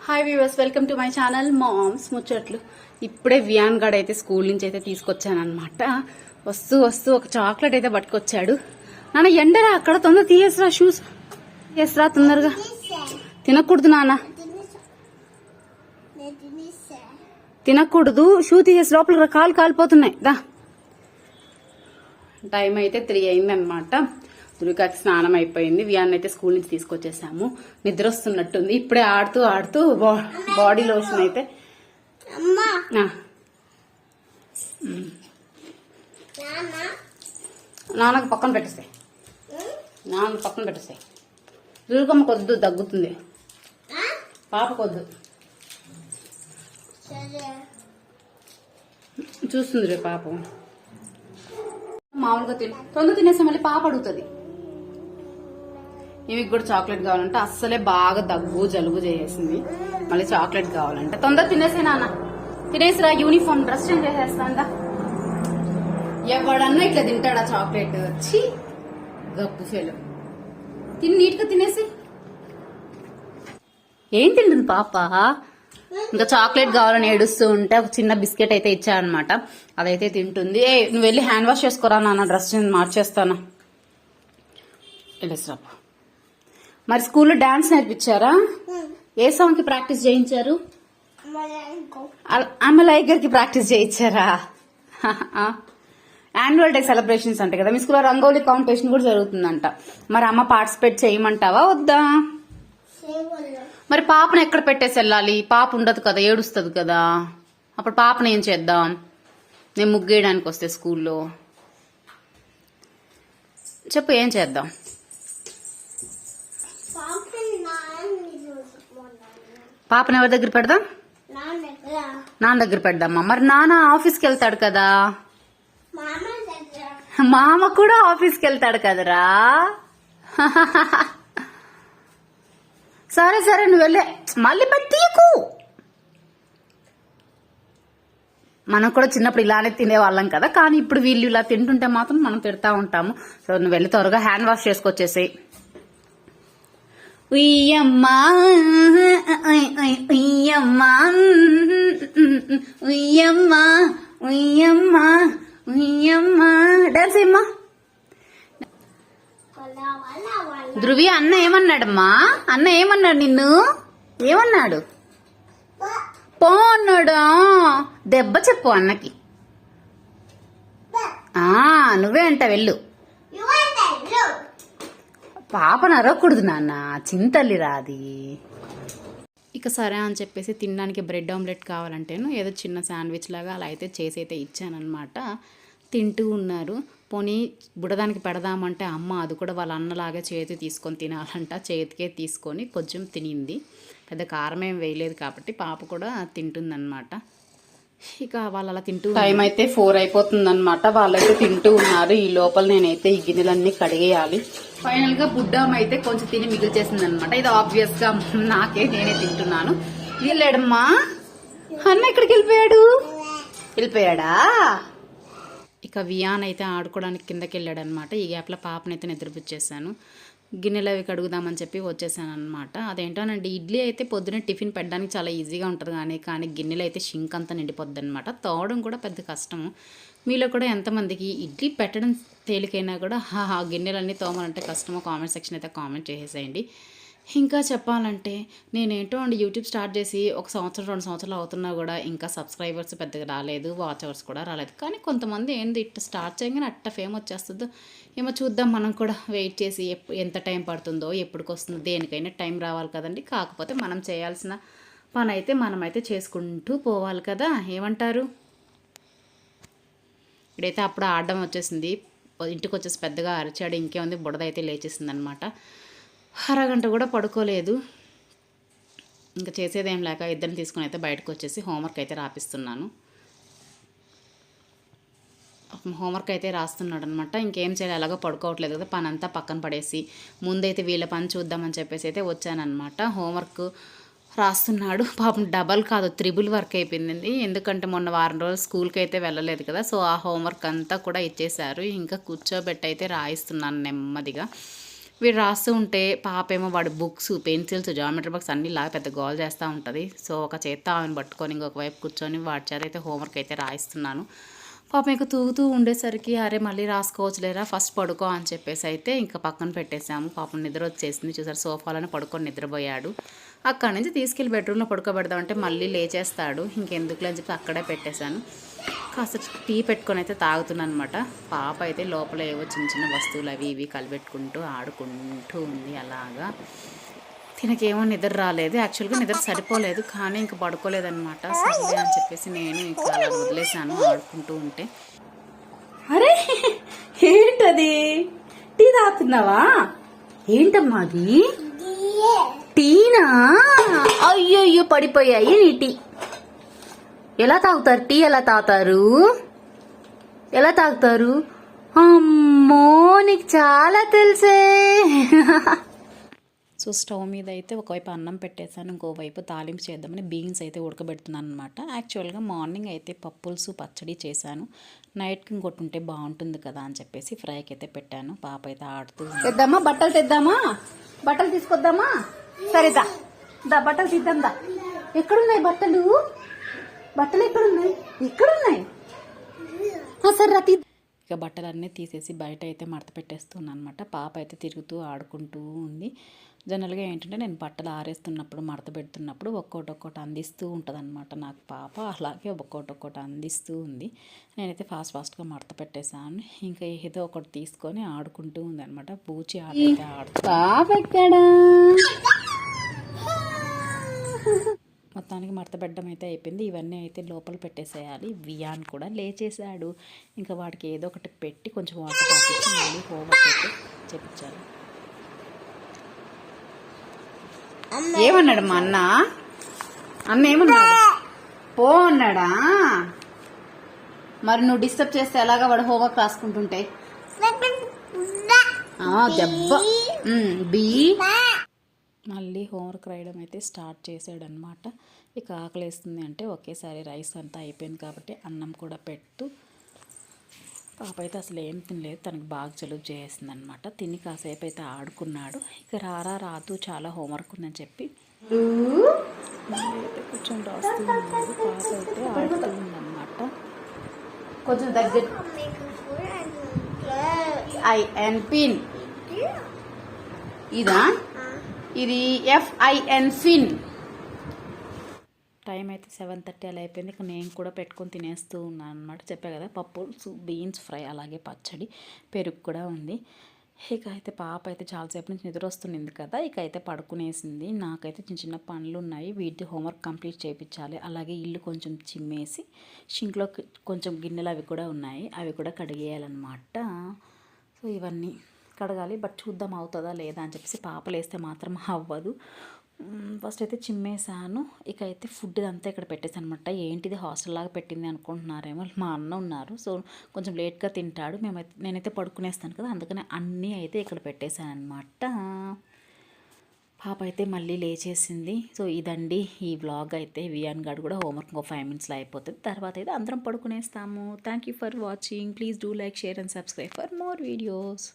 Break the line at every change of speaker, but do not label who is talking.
Hi viewers, welcome to my channel moms ముచ్చట్లు. ఇప్పుడే Wiaan గడ్ అయితే స్కూల్ నుంచి అయితే తీసుకొచ్చానమాట. వస్తూ వస్తూ ఒక చాక్లెట్ అయితే పట్టుకొచ్చాడు. నాన్న ఎండరా, అక్కడ తొందర తీయేసరా, షూస్ తీయేసరా తొందరగా. తినకూడదు నాన్న, తినకూడదు. షూ తీసేసి లోపల కాలు కాలిపోతున్నాయి. దా, టైం అయితే 3 అయిందనమాట. దుర్గాకి స్నానం అయిపోయింది. వియాన్ అయితే స్కూల్ నుంచి తీసుకొచ్చేసాము. నిద్ర వస్తున్నట్టుంది. ఇప్పుడే ఆడుతూ ఆడుతూ బాడీ లోషన్ అయితే నాన్నకు పక్కన పెట్టేస్తాయి. నాన్న పక్కన పెట్టేస్తాయి. దుర్గమ్మ కొద్దు దగ్గుతుంది, పాప కొద్దు చూస్తుంది రే పాప. మామూలుగా తొందర తినేసి మళ్ళీ పాప అడుగుతుంది. ఇవి కూడా చాక్లెట్ కావాలంటే అస్సలే బాగా దగ్గు జలుబు చేసేసింది. మళ్ళీ చాక్లెట్ కావాలంటే తొందర తినేసే నాన్న, తినేసిరా. యూనిఫామ్ డ్రెస్ చేంజ్ చేసేస్తా. ఎవడన్నా ఇట్లా తింటాడా చాక్లెట్? వచ్చి గప్పు ఫెలు తిని నీట్ గా తినేసి. ఏం తింటుంది పాప? ఇంకా చాక్లెట్ కావాలని ఏడుస్తూ ఉంటే ఒక చిన్న బిస్కెట్ అయితే ఇచ్చానమాట. అదైతే తింటుంది. నువ్వు వెళ్ళి హ్యాండ్ వాష్ చేసుకోరా నాన్న, డ్రెస్ మార్చేస్తాను. వెళ్ళేసిరా. మరి స్కూల్లో డాన్స్ నేర్పించారా? ఏ సాంగ్ కి ప్రాక్టీస్ చేయించారు? అమలైగర్ కి ప్రాక్టీస్ చేయించారా? యాన్యువల్ డే సెలబ్రేషన్స్ అంటే కదా, మీ స్కూల్లో రంగోలీ కాంపిటీషన్ కూడా జరుగుతుందంట. మరి అమ్మ పార్టిసిపేట్ చేయమంటావా వద్దా? మరి పాపను ఎక్కడ పెట్టేసి వెళ్ళాలి? పాప ఉండదు కదా, ఏడుస్తుంది కదా. అప్పుడు పాపను ఏం చేద్దాం? నేను ముగ్గేయడానికి వస్తే స్కూల్లో చెప్పు, ఏం చేద్దాం? పాపను ఎవరి దగ్గర పెడదాం? నాన్న దగ్గర పెడదామా? మరి నాన్న ఆఫీస్కి వెళ్తాడు కదా. మామ కూడా ఆఫీస్కి వెళ్తాడు కదరా. సరే సరే, నువ్వు వెళ్ళే. మళ్ళీ పెట్టీకు. మనం కూడా చిన్నప్పుడు ఇలానే తినేవాళ్ళం కదా, కానీ ఇప్పుడు వీళ్ళు ఇలా తింటుంటే మాత్రం మనం తిడతా ఉంటాము. సో నువ్వు వెళ్ళి త్వరగా హ్యాండ్ వాష్ చేసుకొచ్చేసి. ఉయ్యమ్మా ఉయ్యమ్మా ఉయ్యమ్మా ఉయ్యమ్మా ఉయ్యమ్మా డాన్స్ ఏమ్మా. ధృవి, అన్న ఏమన్నాడమ్మా? అన్న ఏమన్నాడు నిన్ను? ఏమన్నాడు? పో అన్నాడా? దెబ్బ చెప్పు అన్నకి. నువ్వే అంట వెళ్ళు. పాపను అరవకూడదు నాన్న, చింతల్లి రాది. ఇక సరే అని చెప్పేసి తినడానికి బ్రెడ్ ఆమ్లెట్ కావాలంటేను ఏదో చిన్న శాండ్విచ్ లాగా అలా అయితే చేసి అయితే ఇచ్చానమాట. తింటూ ఉన్నారు. పోనీ బుడదానికి పెడదామంటే అమ్మ అది కూడా వాళ్ళ అన్నలాగా చేతి తీసుకొని తినాలంట. చేతికే తీసుకొని కొంచెం తినింది. పెద్ద కారం ఏం వేయలేదు కాబట్టి పాప కూడా తింటుందన్నమాట. ఇక వాళ్ళు అలా తింటూ, టైం అయితే 4 అయిపోతుందన్నమాట. వాళ్ళైతే తింటూ ఉన్నారు. ఈ లోపల నేనైతే ఈ గిన్నెలన్నీ కడిగేయాలి. ఫైనల్ గా బుడ్డమ్మ అయితే కొంచెం తిని మిగిల్చేసింది అనమాట. ఇది ఆబ్వియస్ గా నేనే తింటున్నాను. వెళ్ళాడమ్మా. అన్న ఎక్కడికి వెళ్ళిపోయాడా? ఇక వియాన్ అయితే ఆడుకోవడానికి కిందకి వెళ్ళాడు అనమాట. ఈ గ్యాప్లో పాపనైతే నిద్రపుచ్చేసాను. గిన్నెలు అవి కడుగుదామని చెప్పి వచ్చేసాను అనమాట. అదేంటోనండి, ఇడ్లీ అయితే పొద్దున్నే టిఫిన్ పెట్టడానికి చాలా ఈజీగా ఉంటుంది, కానీ గిన్నెలు అయితే షింక్ అంతా నిండిపోద్ది అనమాట. తోవడం కూడా పెద్ద కష్టము. మీలో కూడా ఎంతమందికి ఇడ్లీ పెట్టడం తేలికైనా కూడా గిన్నెలన్నీ తోమాలంటే కష్టమో కామెంట్ సెక్షన్ అయితే కామెంట్ చేసేసేయండి. ఇంకా చెప్పాలంటే నేనేంటో అండి, యూట్యూబ్ స్టార్ట్ చేసి 1 సంవత్సరం 2 సంవత్సరాలు అవుతున్నా కూడా ఇంకా సబ్స్క్రైబర్స్ పెద్దగా రాలేదు, వాచ్ అవర్స్ కూడా రాలేదు. కానీ కొంతమంది ఏంది ఇట్లా స్టార్ట్ చేయగానే అట్ట ఫేమ్ వచ్చేస్తుందో ఏమో చూద్దాం. మనం కూడా వెయిట్ చేసి ఎంత టైం పడుతుందో, ఎప్పటికి వస్తుందో, దేనికైనా టైం రావాలి కదండి. కాకపోతే మనం చేయాల్సిన పని అయితే మనమైతే చేసుకుంటూ పోవాలి కదా, ఏమంటారు? ఇక్కడైతే అప్పుడు ఆడడం వచ్చేసింది. ఇంటికి వచ్చేసి పెద్దగా అరిచాడు. ఇంకేముంది, బుడదైతే లేచేసింది అనమాట. అరగంట కూడా పడుకోలేదు. ఇంకా చేసేదేం లేక ఇద్దరిని తీసుకుని అయితే బయటకు వచ్చేసి హోంవర్క్ అయితే రాపిస్తున్నాను. హోంవర్క్ అయితే రాస్తున్నాడు అనమాట. ఇంకేం చేయాలి, ఎలాగో పడుకోవట్లేదు కదా, పని అంతా పక్కన పడేసి ముందైతే వీళ్ళ పని చూద్దామని చెప్పేసి అయితే వచ్చానమాట. హోంవర్క్ రాస్తున్నాడు. పాపం డబల్ కాదు, 3 వర్క్ అయిపోయింది. ఎందుకంటే మొన్న వారం రోజులు స్కూల్కి అయితే వెళ్ళలేదు కదా, సో ఆ హోంవర్క్ అంతా కూడా ఇచ్చేశారు. ఇంకా కూర్చోబెట్టి అయితే రాయిస్తున్నాను నెమ్మదిగా. వీడు రాస్తూ ఉంటే పాప ఏమో వాడి బుక్స్ పెన్సిల్స్ జామెట్రీ బాక్స్ అన్నీ లాగా పెద్ద గోల్ చేస్తూ ఉంటుంది. సో ఒక చేత్తో ఆమెను పట్టుకొని ఇంకొక వైపు కూర్చొని వాడి చేత అయితే హోంవర్క్ అయితే రాయిస్తున్నాను. పాపం ఇంకా తూగుతూ ఉండేసరికి అరే మళ్ళీ రాసుకోవచ్చులేరా ఫస్ట్ పడుకో అని చెప్పేసి అయితే ఇంకా పక్కన పెట్టేశాము. పాపం నిద్ర వచ్చేసింది. చూసారు సోఫాలోనే పడుకొని నిద్రపోయాడు. అక్కడి నుంచి తీసుకెళ్ళి బెడ్రూమ్లో పడుకోబెడదామంటే మళ్ళీ లేచేస్తాడు. ఇంకెందుకులే అని చెప్పి అక్కడే పెట్టేశాను. కాస్త టీ పెట్టుకొని అయితే తాగుతున్నాను అనమాట. పాప అయితే లోపల ఏవో చిన్న చిన్న వస్తువులు అవి ఇవి కలిపెట్టుకుంటూ ఆడుకుంటూ ఉంది. అలాగా తినకేమో నిద్ర రాలేదు. యాక్చువల్గా నిద్ర సరిపోలేదు, కానీ ఇంక పడుకోలేదనమాట. సరే అని చెప్పేసి నేను ఇంకా అలా వదిలేసాను ఆడుకుంటూ ఉంటే. అరే ఏంటది, టీ తాగుతున్నావా? ఏంటమ్మా అది? టీనా? అయ్యో పడిపోయాయి నీ టీ. ఎలా తాగుతారు టీ? ఎలా తాగుతారు? అమ్మో నీకు చాలా తెలుసే. సో స్టవ్ మీద అయితే ఒకవైపు అన్నం పెట్టేశాను, ఇంకోవైపు తాలింపు చేద్దామని బీన్స్ అయితే ఉడకబెడుతున్నాను అనమాట. యాక్చువల్గా మార్నింగ్ అయితే పప్పులుసు పచ్చడి చేశాను. నైట్కి ఇంకోటి ఉంటే బాగుంటుంది కదా అని చెప్పేసి ఫ్రైకి అయితే పెట్టాను. పాప అయితే ఆడుతూ తెద్దామా బట్టలు తీసుకొద్దామా? సరేదా బట్టలు తీద్దాం. ఎక్కడున్నాయి బట్టలు ఎక్కడున్నాయి? సరే రా. ఇక బట్టలన్నీ తీసేసి బయట అయితే మడత పెట్టేస్తున్నాను అనమాట. పాప అయితే తిరుగుతూ ఆడుకుంటూ ఉంది. జనరల్గా ఏంటంటే నేను బట్టలు ఆరేస్తున్నప్పుడు మడత పెడుతున్నప్పుడు ఒక్కోటి అందిస్తూ ఉంటుంది అనమాట నాకు పాప. అలాగే ఒక్కోటి అందిస్తూ ఉంది. నేనైతే ఫాస్ట్గా మడత పెట్టేశాను. ఇంకా ఏదో ఒకటి తీసుకొని ఆడుకుంటూ ఉంది అనమాట. పూచి ఆడుతూ మొత్తానికి మడత పెట్టడం అయితే అయిపోయింది. ఇవన్నీ అయితే లోపల పెట్టేసేయాలి. వియాన్ కూడా లేచేసాడు. ఇంకా వాడికి ఏదో ఒకటి పెట్టి కొంచెం వాటర్ తాపించి మళ్ళీ హోంవర్క్ అయితే చేపించాలి. ఏమన్నాడు మా అన్న ఏమన్నాడు? పో అన్నాడా? మరి నువ్వు డిస్టర్బ్ చేస్తే ఎలాగా వాడు హోంవర్క్ రాసుకుంటుంటే? దెబ్బ బీ. మళ్ళీ హోంవర్క్ రాయడం అయితే స్టార్ట్ చేసాడనమాట. ఇక ఆకలేస్తుంది అంటే ఒకేసారి రైస్ అంతా అయిపోయింది కాబట్టి అన్నం కూడా పెట్టు. పాప అయితే అసలు ఏం తినలేదు, తనకు బాగా జలుబు చేసింది అనమాట. తిని కాసేపు అయితే ఆడుకున్నాడు. ఇక రాదు చాలా హోంవర్క్ ఉందని చెప్పి అయితే కొంచెం రాస్తూ ఉన్నాడు. పాప అయితే ఆడుతూ ఉందన్నమాట. కొంచెం దగ్గర పిన్ ఇది FIN ఫిన్. టైం అయితే 7:30 అలా అయిపోయింది. ఇక నేను కూడా పెట్టుకొని తినేస్తూ ఉన్నాను అనమాట. చెప్పా కదా పప్పు బీన్స్ ఫ్రై అలాగే పచ్చడి పెరుగు కూడా ఉంది. ఇక అయితే పాప అయితే చాలాసేపు నుంచి నిద్ర వస్తుంది కదా, ఇక అయితే పడుకునేసింది. నాకైతే చిన్న పనులు ఉన్నాయి, వీటి హోంవర్క్ కంప్లీట్ చేయించాలి. అలాగే ఇల్లు కొంచెం చిమ్మేసి షింక్లో కొంచెం గిన్నెలు అవి కూడా ఉన్నాయి, అవి కూడా కడిగేయాలన్నమాట. సో ఇవన్నీ కడగాలి. బట్ చూద్దాం అవుతుందా లేదా అని చెప్పేసి. పాప లేస్తే మాత్రం అవ్వదు. ఫస్ట్ అయితే చిమ్మేసాను. ఇక అయితే ఫుడ్ అంతా ఇక్కడ పెట్టేసాను అనమాట. ఏంటిది హాస్టల్ లాగా పెట్టింది అనుకుంటున్నారేమో. మా అన్న ఉన్నారు, సో కొంచెం లేట్గా తింటాడు. నేనైతే పడుకునేస్తాను కదా, అందుకని అన్నీ అయితే ఇక్కడ పెట్టేశాను అనమాట. పాప అయితే మళ్ళీ లేచేసింది. సో ఇదండి ఈ వ్లాగ్ అయితే. వియాన్ గారు కూడా హోంవర్క్ ఇంకో 5 minutesలో అయిపోతుంది. తర్వాత అయితే అందరం పడుకునేస్తాము. Thank you for watching. Please do like, share and subscribe for more videos.